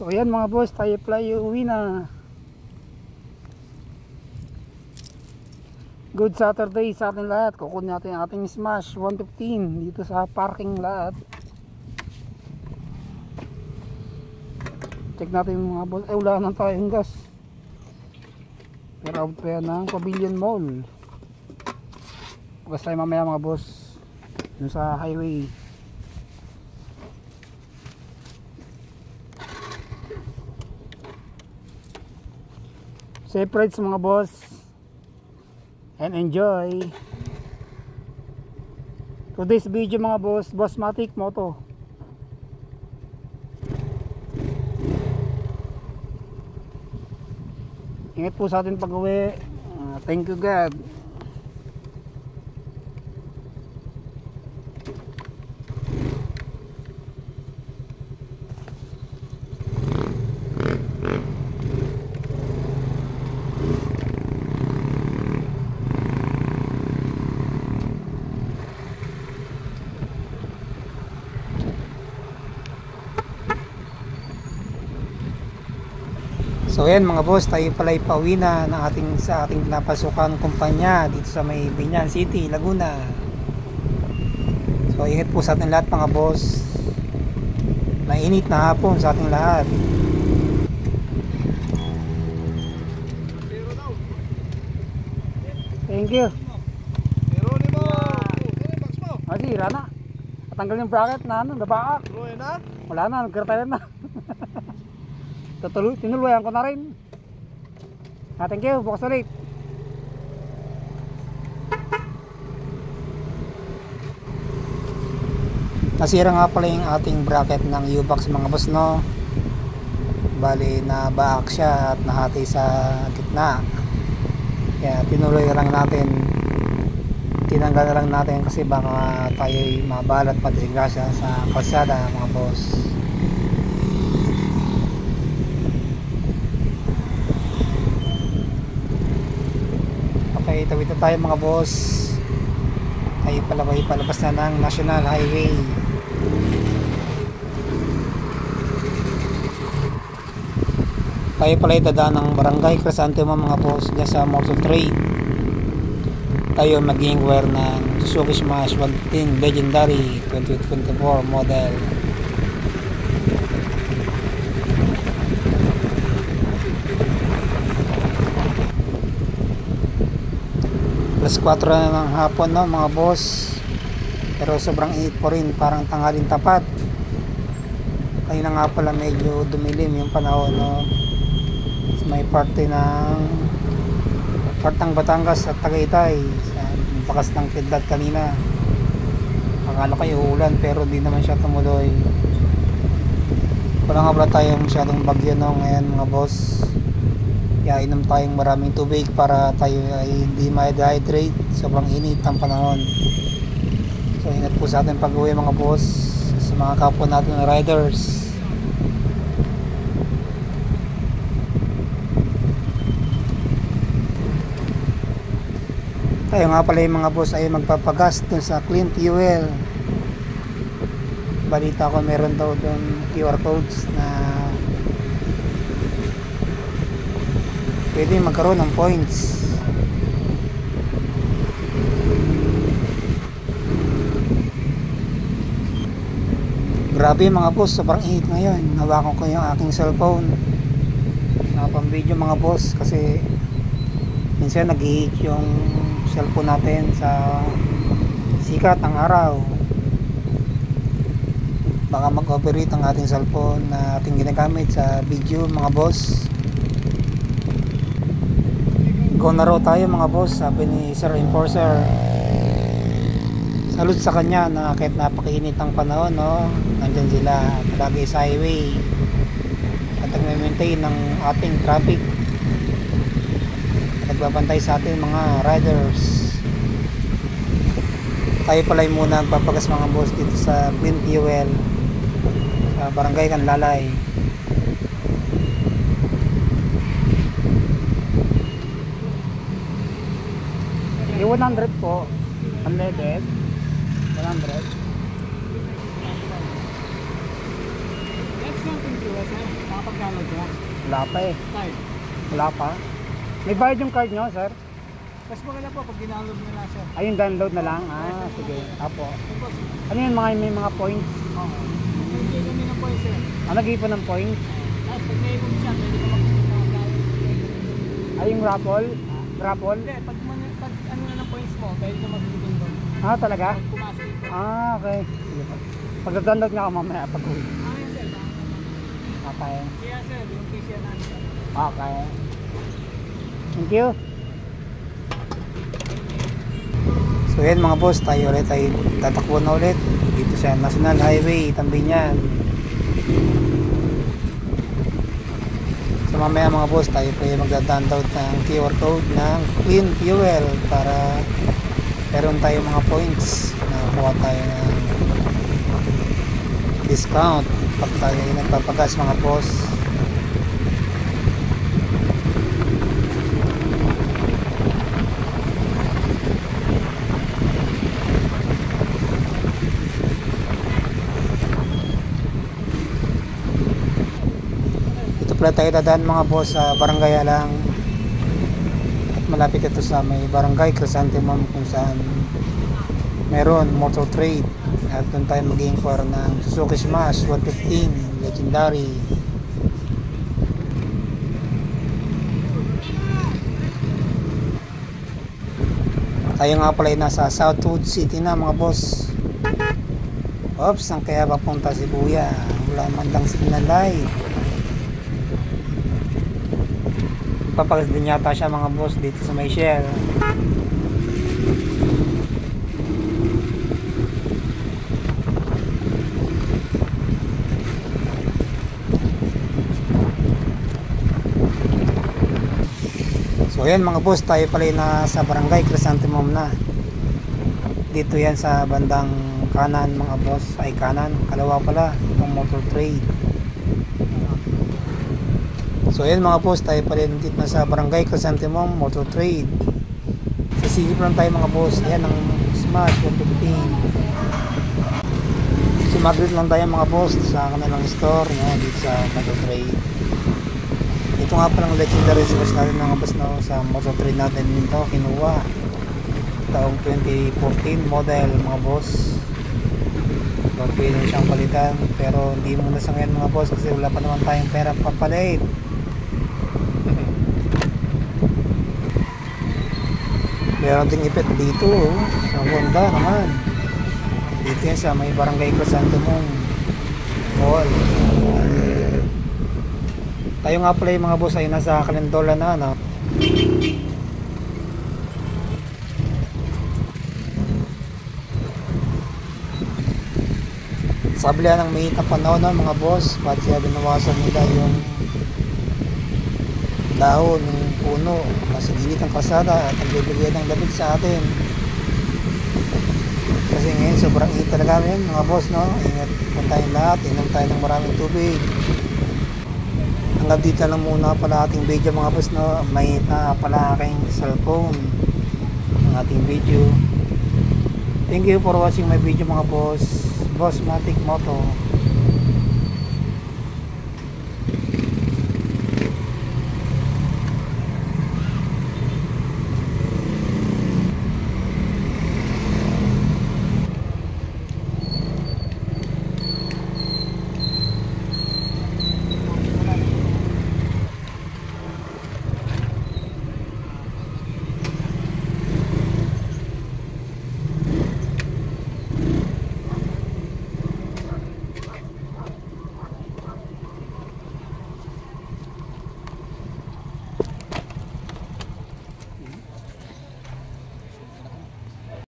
So ayan mga boss, tayo pala uwi na. Good Saturday sa ating lahat. Kukunin natin ang ating Smash 115 dito sa parking lot. Check natin mga boss. Ay, wala nang tayong gas. Pero out pa yan ng Pavilion Mall. Bukas tayo mamaya mga boss dun sa highway. Safe rides mga boss and enjoy. Today's video mga boss, Bossmatic Moto. Ingat po sa atin pag uwi. Thank you God. So ayan mga boss, tayo pala ipauwi na sa ating pinapasukang kumpanya dito sa may Binyan City, Laguna. So ingat po sa ating lahat mga boss. Mainit na hapon sa ating lahat. Thank you. Sira na. Patanggal yung bracket na nabaak. Wala na, nagkartayan na. Tinuluyan ko na rin. Thank you, bukas ulit. Nasira nga pala yung ating bracket ng U-Box mga boss, no. Bali na baak siya at nahati sa gitna. Kaya tinuloy lang natin. Tinanggal na lang natin kasi baka tayo'y mabalat pa disgrasya sa kalsada mga boss. Okay, tawid na tayo mga boss. Tayo pala palabas na ng National Highway. Tayo pala dadaan ng Barangay Crescentimo mga boss dyan sa Motor Trade. Tayo mag-inquire ng Suzuki Smash 115 Legendary 2024 model. Plus 4 na ng hapon, no mga boss. Pero sobrang init po rin, parang tanghalin tapat. Kanina nga pala medyo dumilim yung panahon, no. So, may parte ng partang Batangas at Tagaytay sa bakas ng kidlat kanina. Akala kayo ulan pero di naman siya tumuloy. Wala nga pala tayo masyadong bagyo, no, ngayon mga boss. Kaya inom tayong maraming tubig para tayo ay hindi ma-dehydrate. Sobrang init ang panahon. So ingat po sa atin pag uwi mga boss, sa mga kapwa natin na riders. Tayo nga pala yung mga boss ay magpapagas dun sa Clean Fuel. Balita ko meron daw dun QR codes na pwede magkaroon ng points. Grabe mga boss, sobrang init ngayon. Hawakan ko yung aking cellphone na pang video mga boss kasi minsan nag-i-heat yung cellphone natin sa sikat ng araw. Baka mag-overheat ang ating cellphone na ating ginagamit sa video mga boss. Go na raw tayo mga boss, sabi ni Sir Enforcer. Salute sa kanya na kahit napakainit ang panahon, no, nandyan sila palagi sa highway at nag-maintain ng ating traffic at nagbabantay sa ating mga riders. Tayo pala'y muna papagas mga boss dito sa Clean Fuel sa Barangay Canlalay. 100 po. Unleaded. 100. sir, thank you sir. Nakapag-download ka? Wala pa eh. Card. Wala pa. May bayad yung card nyo, sir? Mas maganda po pag download nyo na sir. Ayun, download na lang. Ah, sige. Apo. Tapos, Ano yun, may mga points? oo. Nag-ibig kami ng points sir. Nag-ipon ng points? Tapos pag naibog siya, pwede ka makikita ng download. Ay, yung raffle? Raffle? Hindi, pag ano na ng points mo, pwede ka mag-ibig doon. Ah, talaga? Pag pumasok ito. Ah, okay. Sige po. Pag-download nga ako mamaya pag-uwi. Yun sir. Okay. Siya sir, yung kisya namin sir. Okay. Thank you. So yan mga boss, tayo ulit ay tatakbo na ulit dito sa National Highway, Tambinyan. So mamaya mga boss, tayo po ay magda-download ng QR code ng Clean Fuel para meron tayo mga points na kuha tayo ng discount pag tayo ay nagpapagas mga boss. Wala tayo dadaan mga boss sa Barangay Alang at malapit ito sa may Barangay Chrysanthemum kung saan meron motor trade at doon tayo mag-inquire ng Suzuki Smash 115 Legendary. Tayo nga pala ay nasa Southwood City na mga boss. Oops, ang kaya papunta si Kuya, wala man lang signal light. Papagas din yata siya mga boss dito sa may Shell. So ayan mga boss, tayo pala na sa Barangay Chrysanthemum na. Dito yan sa bandang kanan mga boss. Ay kanan, kalawa pala itong motor trade. So ayan mga boss, tayo pala dito na sa Barangay Chrysanthemum Motor Trade. Sisigip lang tayo mga boss. Ayan ang Smash 115. Sumaglit lang tayo mga boss sa kanilang store dito sa Motor Trade. Ito nga palang legendary smash natin mga boss sa Motor Trade natin nito. Kinuha taong 2014 model mga boss. Pwede siyang palitan pero hindi muna sa ngayon mga boss kasi wala pa naman tayong pera papalit. Meron ding ipit dito sa Honda naman. Dito yan sa may Barangay Chrysanthemum Mall. Tayo nga pala yung mga boss ay nasa Calendola na no? Sa kabila ng mainit na panahon na mga boss, pati siya binawasan nila yung dahon ng puno nasa gilid ng kalsada at nagbibigay ng lamig sa atin kasi ngayon sobrang init talaga ngayon mga boss no. Ingat po tayong lahat, inom tayo ng maraming tubig. Hanggang dito lang muna pala ating video mga boss no. May na pala aking cellphone ang ating video. Thank you for watching my video mga boss. Boss Matic Moto.